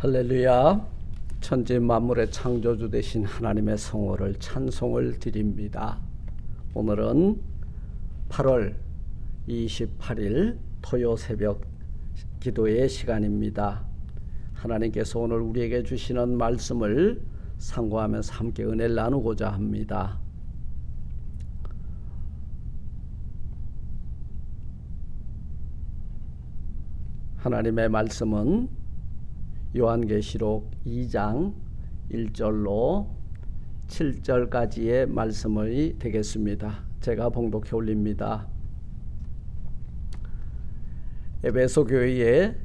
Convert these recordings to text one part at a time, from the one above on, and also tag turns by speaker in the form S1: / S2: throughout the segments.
S1: 할렐루야. 천지 만물의 창조주 되신 하나님의 성호를 찬송을 드립니다. 오늘은 8월 28일 토요 새벽 기도의 시간입니다. 하나님께서 오늘 우리에게 주시는 말씀을 상고하면서 함께 은혜를 나누고자 합니다. 하나님의 말씀은 요한계시록 2장 1절로 7절까지의 말씀이 되겠습니다. 제가 봉독해 올립니다. 에베소 교회의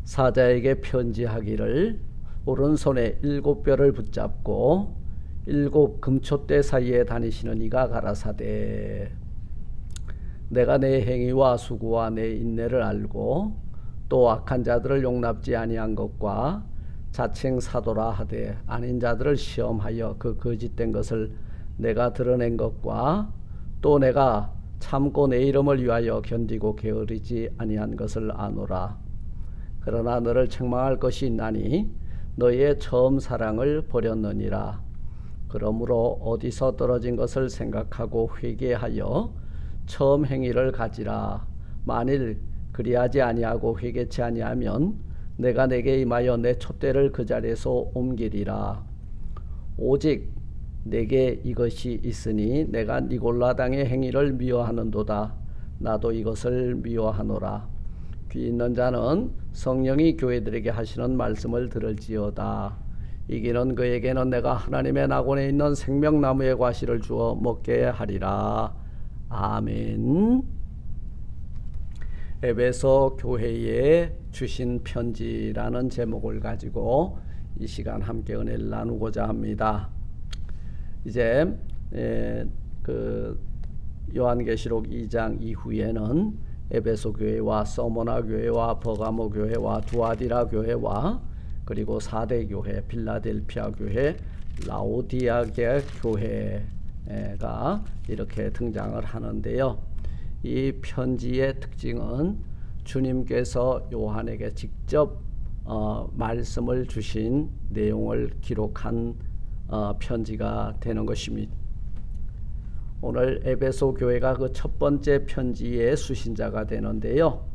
S1: 사자에게 편지하기를 오른손에 7뼈를 붙잡고 7 금촛대 사이에 다니시는 이가 가라사대 내가 내 행위와 수고와 내 인내를 알고 또 악한 자들을 용납지 아니한 것과 자칭 사도라 하되 아닌 자들을 시험하여 그 거짓된 것을 내가 드러낸 것과 또 내가 참고 내 이름을 위하여 견디고 게으르지 아니한 것을 아노라. 그러나 너를 책망할 것이 있나니 너의 처음 사랑을 버렸느니라. 그러므로 어디서 떨어진 것을 생각하고 회개하여 처음 행위를 가지라. 만일 그리하지 아니하고 회개치 아니하면 내가 내게 임하여 내 촛대를 그 자리에서 옮기리라. 오직 내게 이것이 있으니 내가 니골라 당의 행위를 미워하는도다. 나도 이것을 미워하노라. 귀 있는 자는 성령이 교회들에게 하시는 말씀을 들을지어다. 이기는 그에게는 내가 하나님의 낙원에 있는 생명나무의 과실을 주어 먹게 하리라. 아멘. 에베소 교회에 주신 편지라는 제목을 가지고 이 시간 함께 은혜를 나누고자 합니다. 이제 그 요한계시록 2장 이후에는 에베소 교회와 서모나 교회와 버가모 교회와 두아디라 교회와 그리고 4대 교회, 필라델피아 교회, 라오디아 교회가 이렇게 등장을 하는데요. 이 편지의 특징은 주님께서 요한에게 직접 말씀을 주신 내용을 기록한 편지가 되는 것입니다. 오늘 에베소 교회가 그 첫 번째 편지의 수신자가 되는데요.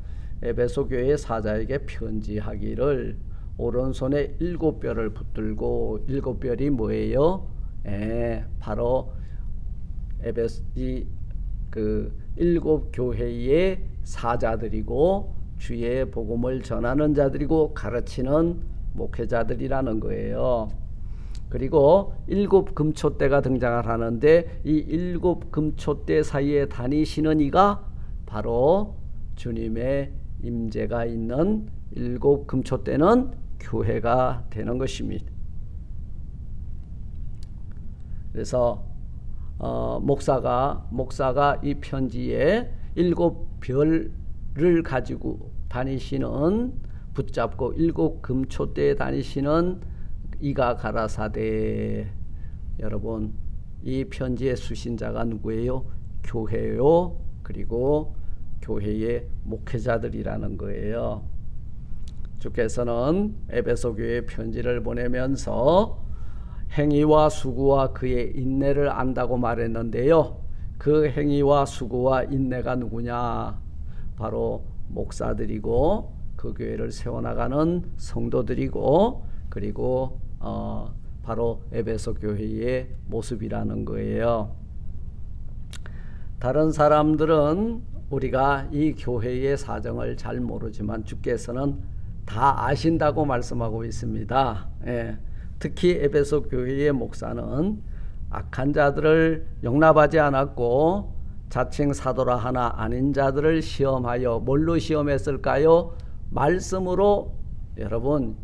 S1: 에베소 교회의 사자에게 편지하기를 오른손에 7뼈를 붙들고 7뼈이 뭐예요? 바로 그 7 교회의 사자들이고 주의 복음을 전하는 자들이고 가르치는 목회자들이라는 거예요. 그리고 7 금촛대가 등장을 하는데 이 7 금촛대 사이에 다니시는 이가 바로 주님의 임재가 있는 7 금촛대는 교회가 되는 것입니다. 그래서 목사가 이 편지에 7별을 가지고 다니시는 붙잡고 7 금촛대에 다니시는 이가 가라사대. 여러분, 이 편지의 수신자가 누구예요? 교회요. 그리고 교회의 목회자들이라는 거예요. 주께서는 에베소 교회에 편지를 보내면서 행위와 수고와 그의 인내를 안다고 말했는데요. 그 행위와 수고와 인내가 누구냐? 바로 목사들이고 그 교회를 세워나가는 성도들이고 그리고 바로 에베소 교회의 모습이라는 거예요. 다른 사람들은 우리가 이 교회의 사정을 잘 모르지만 주께서는 다 아신다고 말씀하고 있습니다. 특히 에베소 교회의 목사는 악한 자들을 용납하지 않았고 자칭 사도라 하나 아닌 자들을 시험하여 뭘로 시험했을까요? 말씀으로 여러분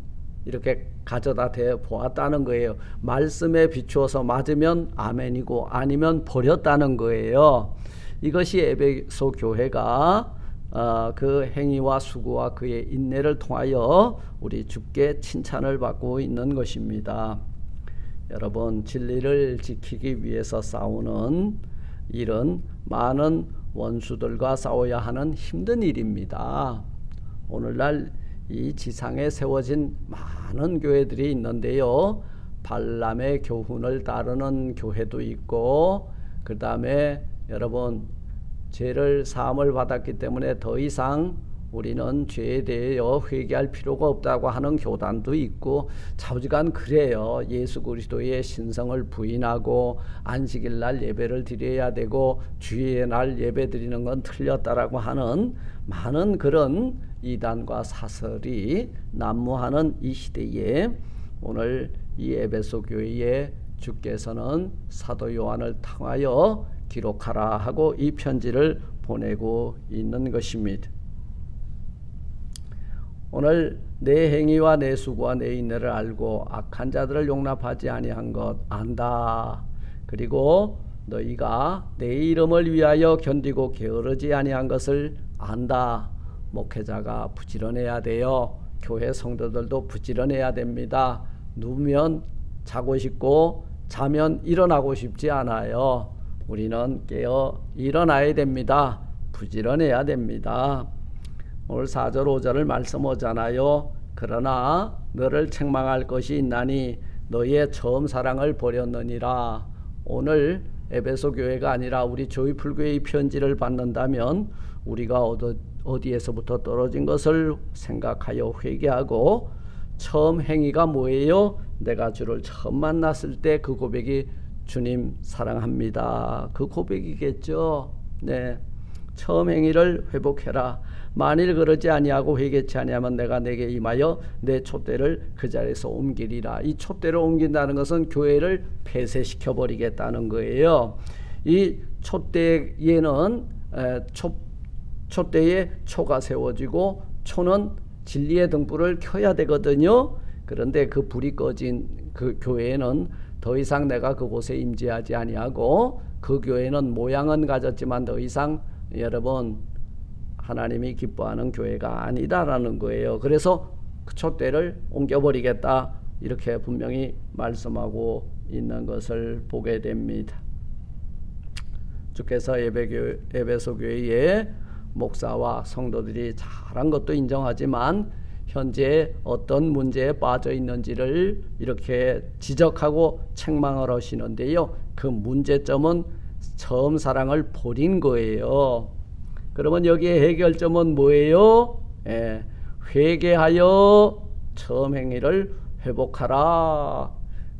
S1: 이렇게 가져다 대 보았다는 거예요. 말씀에 비추어서 맞으면 아멘이고 아니면 버렸다는 거예요. 이것이 에베소 교회가 그 행위와 수고와 그의 인내를 통하여 우리 주께 칭찬을 받고 있는 것입니다. 여러분, 진리를 지키기 위해서 싸우는 일은 많은 원수들과 싸워야 하는 힘든 일입니다. 오늘날 이 지상에 세워진 많은 교회들이 있는데요. 발람의 교훈을 따르는 교회도 있고, 그 다음에 여러분 죄를 사함을 받았기 때문에 더 이상 우리는 죄에 대하여 회개할 필요가 없다고 하는 교단도 있고, 좌우지간 그래요. 예수 그리스도의 신성을 부인하고 안식일 날 예배를 드려야 되고 주일의 날 예배 드리는 건 틀렸다라고 하는 많은 그런 이단과 사설이 난무하는 이 시대에 오늘 이 에베소 교회에 주께서는 사도 요한을 통하여 기록하라 하고 이 편지를 보내고 있는 것입니다. 오늘 내 행위와 내 수고와 내 인내를 알고 악한 자들을 용납하지 아니한 것 안다. 그리고 너희가 내 이름을 위하여 견디고 게으르지 아니한 것을 안다. 목회자가 부지런해야 돼요. 교회 성도들도 부지런해야 됩니다. 누우면 자고 싶고 자면 일어나고 싶지 않아요. 우리는 깨어 일어나야 됩니다. 부지런해야 됩니다. 오늘 4절 5절을 말씀 오잖아요. 그러나 너를 책망할 것이 있나니 너의 처음 사랑을 버렸느니라. 오늘 에베소 교회가 아니라 우리 조이풀 교회의 편지를 받는다면 우리가 어디에서부터 떨어진 것을 생각하여 회개하고 처음 행위가 뭐예요? 내가 주를 처음 만났을 때 그 고백이 주님 사랑합니다. 그 고백이겠죠. 네, 처음 행위를 회복해라. 만일 그러지 아니하고 회개치 아니하면 내가 내게 임하여 내 촛대를 그 자리에서 옮기리라. 이 촛대를 옮긴다는 것은 교회를 폐쇄시켜 버리겠다는 거예요. 이 촛대에는 촛대에 초가 세워지고 초는 진리의 등불을 켜야 되거든요. 그런데 그 불이 꺼진 그 교회에는 더 이상 내가 그곳에 임재하지 아니하고 그 교회는 모양은 가졌지만 더 이상 여러분 하나님이 기뻐하는 교회가 아니다라는 거예요. 그래서 그 촛대를 옮겨버리겠다 이렇게 분명히 말씀하고 있는 것을 보게 됩니다. 주께서 에베소 교회의 목사와 성도들이 잘한 것도 인정하지만 현재 어떤 문제에 빠져 있는지를 이렇게 지적하고 책망을 하시는데요. 그 문제점은 처음 사랑을 버린 거예요. 그러면 여기에 해결점은 뭐예요? 회개하여 처음 행위를 회복하라.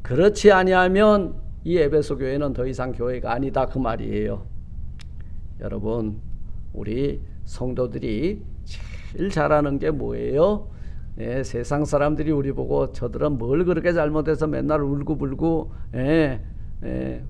S1: 그렇지 아니하면 이 에베소 교회는 더 이상 교회가 아니다 그 말이에요. 여러분 우리 성도들이 제일 잘하는 게 뭐예요? 세상 사람들이 우리 보고 저들은 뭘 그렇게 잘못해서 맨날 울고불고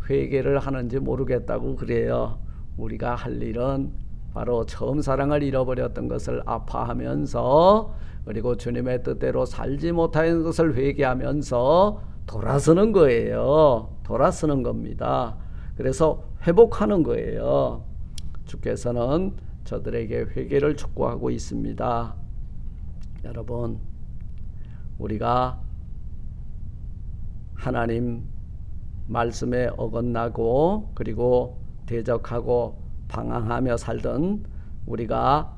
S1: 회개를 하는지 모르겠다고 그래요. 우리가 할 일은 바로 처음 사랑을 잃어버렸던 것을 아파하면서 그리고 주님의 뜻대로 살지 못하는 것을 회개하면서 돌아서는 거예요. 돌아서는 겁니다. 그래서 회복하는 거예요. 주께서는 저들에게 회개를 촉구하고 있습니다. 여러분 우리가 하나님 말씀에 어긋나고 그리고 대적하고 방황하며 살던 우리가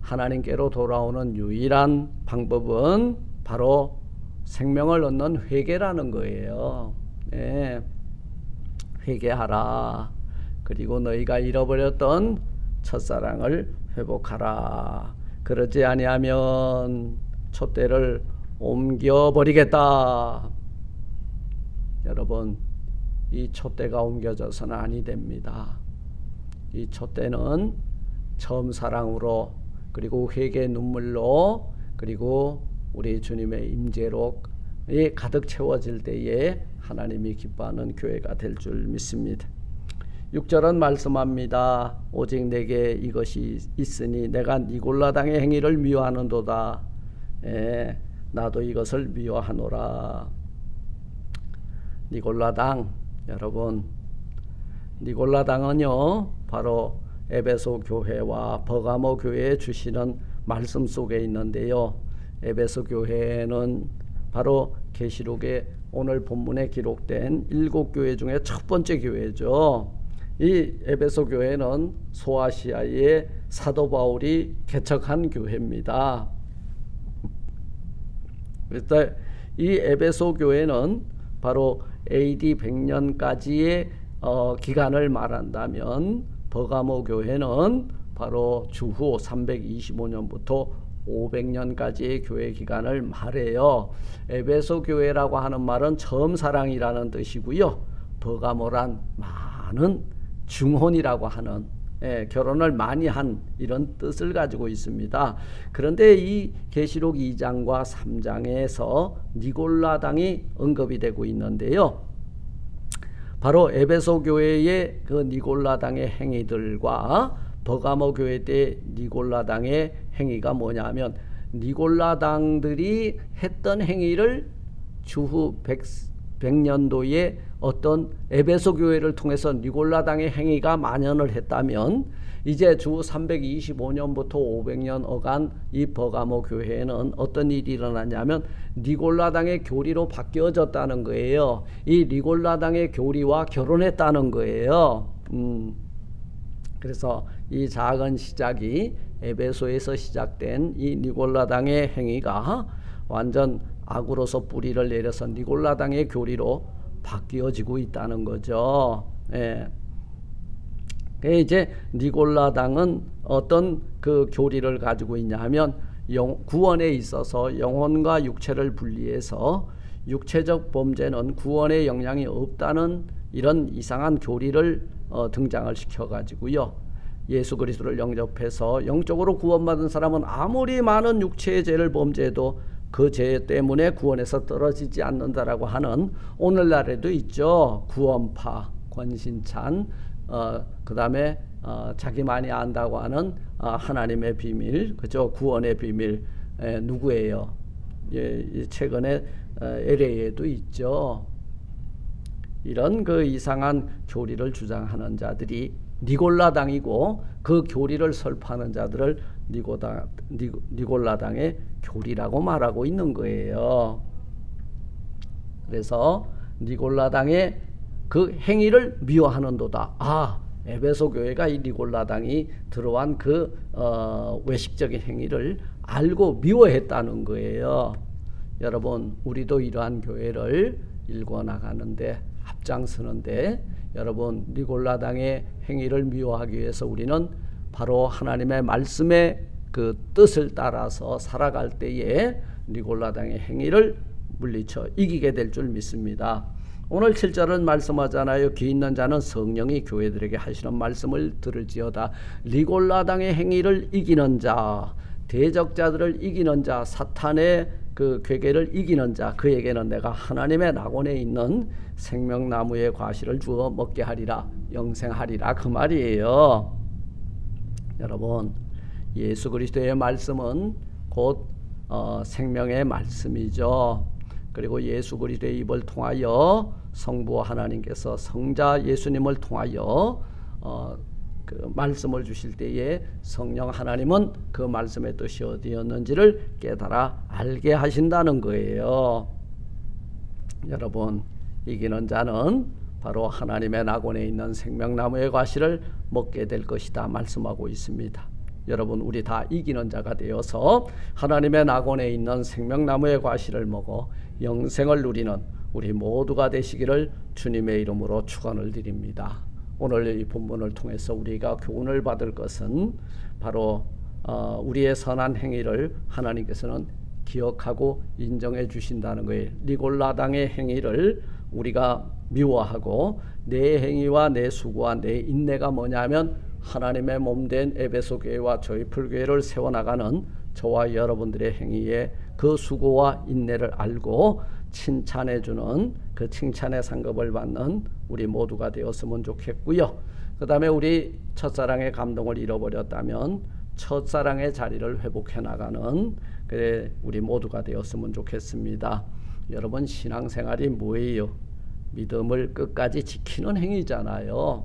S1: 하나님께로 돌아오는 유일한 방법은 바로 생명을 얻는 회개라는 거예요. 회개하라. 그리고 너희가 잃어버렸던 첫사랑을 회복하라. 그러지 아니하면 촛대를 옮겨버리겠다. 여러분 이 촛대가 옮겨져서는 아니 됩니다. 이 촛대는 처음 사랑으로 그리고 회개 눈물로 그리고 우리 주님의 임재로 가득 채워질 때에 하나님이 기뻐하는 교회가 될 줄 믿습니다. 6절은 말씀합니다. 오직 내게 이것이 있으니 내가 니골라당의 행위를 미워하는도다. 나도 이것을 미워하노라. 니골라당 여러분 니골라당은요 바로 에베소 교회와 버가모 교회에 주시는 말씀 속에 있는데요. 에베소 교회는 바로 계시록에 오늘 본문에 기록된 7교회 중에 첫 번째 교회죠. 이 에베소 교회는 소아시아의 사도 바울이 개척한 교회입니다. 그래서 이 에베소 교회는 바로 AD 100년까지의 기간을 말한다면 버가모 교회는 바로 주후 325년부터 500년까지의 교회 기간을 말해요. 에베소 교회라고 하는 말은 처음 사랑이라는 뜻이고요. 버가모란 많은 중혼이라고 하는 결혼을 많이 한 이런 뜻을 가지고 있습니다. 그런데 이 계시록 2장과 3장에서 니골라당이 언급이 되고 있는데요. 바로 에베소 교회의 그 니골라당의 행위들과 버가모 교회 때 니골라당의 행위가 뭐냐면, 니골라당들이 했던 행위를 주후 100년도에 어떤 에베소 교회를 통해서 니골라당의 행위가 만연을 했다면, 이제 주 325년부터 500년 어간 이 버가모 교회에는 어떤 일이 일어났냐면 니골라당의 교리로 바뀌어졌다는 거예요. 이 니골라당의 교리와 결혼했다는 거예요. 그래서 이 작은 시작이 에베소에서 시작된 이 니골라당의 행위가 완전 악으로서 뿌리를 내려서 니골라당의 교리로 바뀌어지고 있다는 거죠. 이제 니골라당은 어떤 그 교리를 가지고 있냐면, 구원에 있어서 영혼과 육체를 분리해서 육체적 범죄는 구원에 영향이 없다는 이런 이상한 교리를 등장을 시켜가지고요. 예수 그리스도를 영접해서 영적으로 구원받은 사람은 아무리 많은 육체의 죄를 범죄해도 그 죄 때문에 구원에서 떨어지지 않는다라고 하는, 오늘날에도 있죠. 구원파, 권신찬, 그 다음에 자기만이 안다고 하는 하나님의 비밀, 그죠? 구원의 비밀, 누구예요? 최근에 LA에도 있죠. 이런 그 이상한 교리를 주장하는 자들이 니골라당이고, 그 교리를 설파하는 자들을 니골라당의 교리라고 말하고 있는 거예요. 그래서 니골라당의 그 행위를 미워하는도다. 에베소 교회가 이 니골라당이 들어간 그 외식적인 행위를 알고 미워했다는 거예요. 여러분, 우리도 이러한 교회를 일궈 나가는데, 앞장서는데, 여러분, 니골라당의 행위를 미워하기 위해서 우리는 바로 하나님의 말씀의 그 뜻을 따라서 살아갈 때에 니골라당의 행위를 물리쳐 이기게 될 줄 믿습니다. 오늘 7절은 말씀하잖아요. 귀 있는 자는 성령이 교회들에게 하시는 말씀을 들을지어다. 니골라당의 행위를 이기는 자, 대적자들을 이기는 자, 사탄의 그 괴계를 이기는 자, 그에게는 내가 하나님의 낙원에 있는 생명나무의 과실을 주어 먹게 하리라, 영생하리라, 그 말이에요. 여러분, 예수 그리스도의 말씀은 곧 생명의 말씀이죠. 그리고 예수 그리스도의 입을 통하여 성부 하나님께서 성자 예수님을 통하여 그 말씀을 주실 때에 성령 하나님은 그 말씀의 뜻이 어디였는지를 깨달아 알게 하신다는 거예요. 여러분, 이기는 자는 바로 하나님의 낙원에 있는 생명나무의 과실을 먹게 될 것이다 말씀하고 있습니다. 여러분, 우리 다 이기는 자가 되어서 하나님의 낙원에 있는 생명나무의 과실을 먹어 영생을 누리는 우리 모두가 되시기를 주님의 이름으로 축원을 드립니다. 오늘 이 본문을 통해서 우리가 교훈을 받을 것은 바로 우리의 선한 행위를 하나님께서는 기억하고 인정해 주신다는 거예요. 니골라당의 행위를 우리가 미워하고, 내 행위와 내 수고와 내 인내가 뭐냐면 하나님의 몸된 에베소 교회와 조이풀 교회를 세워나가는 저와 여러분들의 행위에 그 수고와 인내를 알고 칭찬해주는, 그 칭찬의 상급을 받는 우리 모두가 되었으면 좋겠고요. 그 다음에 우리 첫사랑의 감동을 잃어버렸다면 첫사랑의 자리를 회복해 나가는 그래 우리 모두가 되었으면 좋겠습니다. 여러분, 신앙생활이 뭐예요? 믿음을 끝까지 지키는 행위잖아요.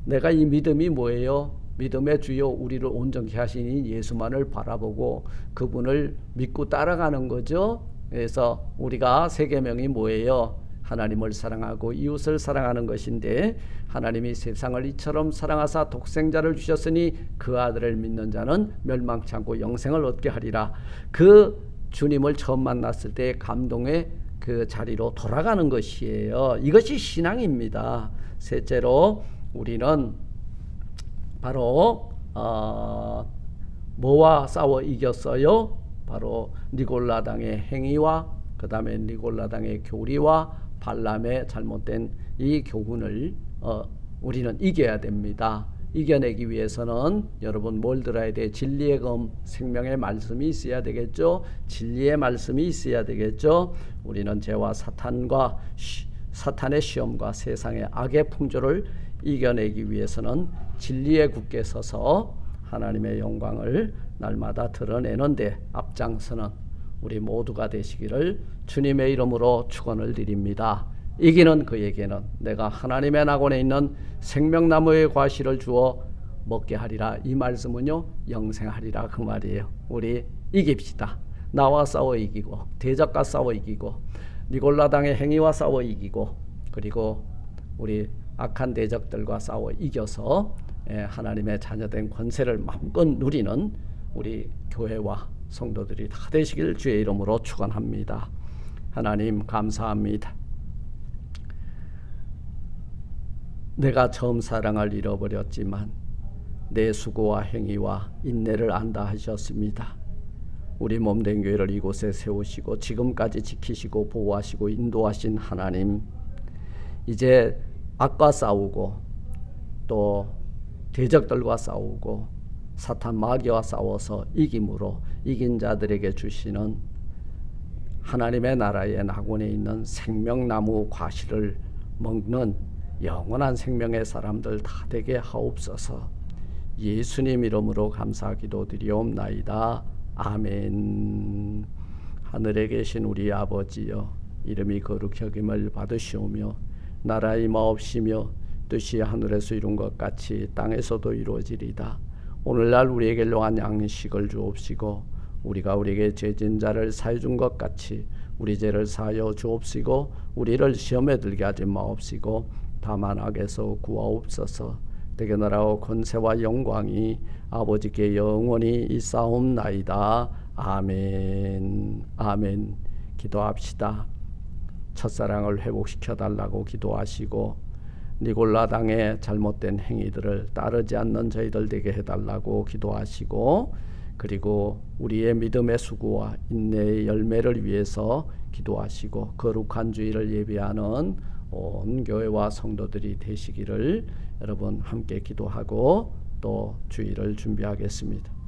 S1: 내가 이 믿음이 뭐예요? 믿음의 주요 우리를 온전케 하시니 예수만을 바라보고 그분을 믿고 따라가는 거죠. 그래서 우리가 세 계명이 뭐예요? 하나님을 사랑하고 이웃을 사랑하는 것인데, 하나님이 세상을 이처럼 사랑하사 독생자를 주셨으니 그 아들을 믿는 자는 멸망치 않고 영생을 얻게 하리라. 그 주님을 처음 만났을 때 감동의 그 자리로 돌아가는 것이에요. 이것이 신앙입니다. 셋째로 우리는 바로 뭐와 싸워 이겼어요? 바로 니골라당의 행위와 그 다음에 니골라당의 교리와 발람의 잘못된 이 교훈을 우리는 이겨야 됩니다. 이겨내기 위해서는 여러분 뭘 들어야 돼? 진리의 검, 생명의 말씀이 있어야 되겠죠. 진리의 말씀이 있어야 되겠죠. 우리는 죄와 사탄의 시험과 세상의 악의 풍조를 이겨내기 위해서는 진리에 굳게 서서 하나님의 영광을 날마다 드러내는데 앞장서는 우리 모두가 되시기를 주님의 이름으로 축원을 드립니다. 이기는 그에게는 내가 하나님의 낙원에 있는 생명나무의 과실을 주어 먹게 하리라. 이 말씀은요 영생하리라 그 말이에요. 우리 이깁시다. 나와 싸워 이기고 대적과 싸워 이기고 니골라당의 행위와 싸워 이기고 그리고 우리 악한 대적들과 싸워 이겨서 하나님의 자녀된 권세를 마음껏 누리는 우리 교회와 성도들이 다 되시길 주의 이름으로 축원합니다. 하나님 감사합니다. 내가 처음 사랑을 잃어버렸지만 내 수고와 행위와 인내를 안다 하셨습니다. 우리 몸된 교회를 이곳에 세우시고 지금까지 지키시고 보호하시고 인도하신 하나님, 이제 악과 싸우고 또 대적들과 싸우고 사탄 마귀와 싸워서 이김으로 이긴 자들에게 주시는 하나님의 나라의 낙원에 있는 생명나무 과실을 먹는 영원한 생명의 사람들 다 되게 하옵소서. 예수님 이름으로 감사 기도드리옵나이다. 아멘. 하늘에 계신 우리 아버지여, 이름이 거룩히 여김을 받으시오며 나라의 마옵시며 뜻이 하늘에서 이룬 것 같이 땅에서도 이루어지리다. 오늘날 우리에게 일용할 양식을 주옵시고 우리가 우리에게 죄진 자를 사해 준 것 같이 우리 죄를 사하여 주옵시고 우리를 시험에 들게 하지 마옵시고 다만 악에서 구하옵소서. 대개 나라와 권세와 영광이 아버지께 영원히 있사옵나이다. 아멘. 아멘. 기도합시다. 첫사랑을 회복시켜 달라고 기도하시고 니골라당의 잘못된 행위들을 따르지 않는 저희들 되게 해달라고 기도하시고 그리고 우리의 믿음의 수고와 인내의 열매를 위해서 기도하시고 거룩한 주일을 예비하는 온 교회와 성도들이 되시기를 여러분 함께 기도하고 또 주일을 준비하겠습니다.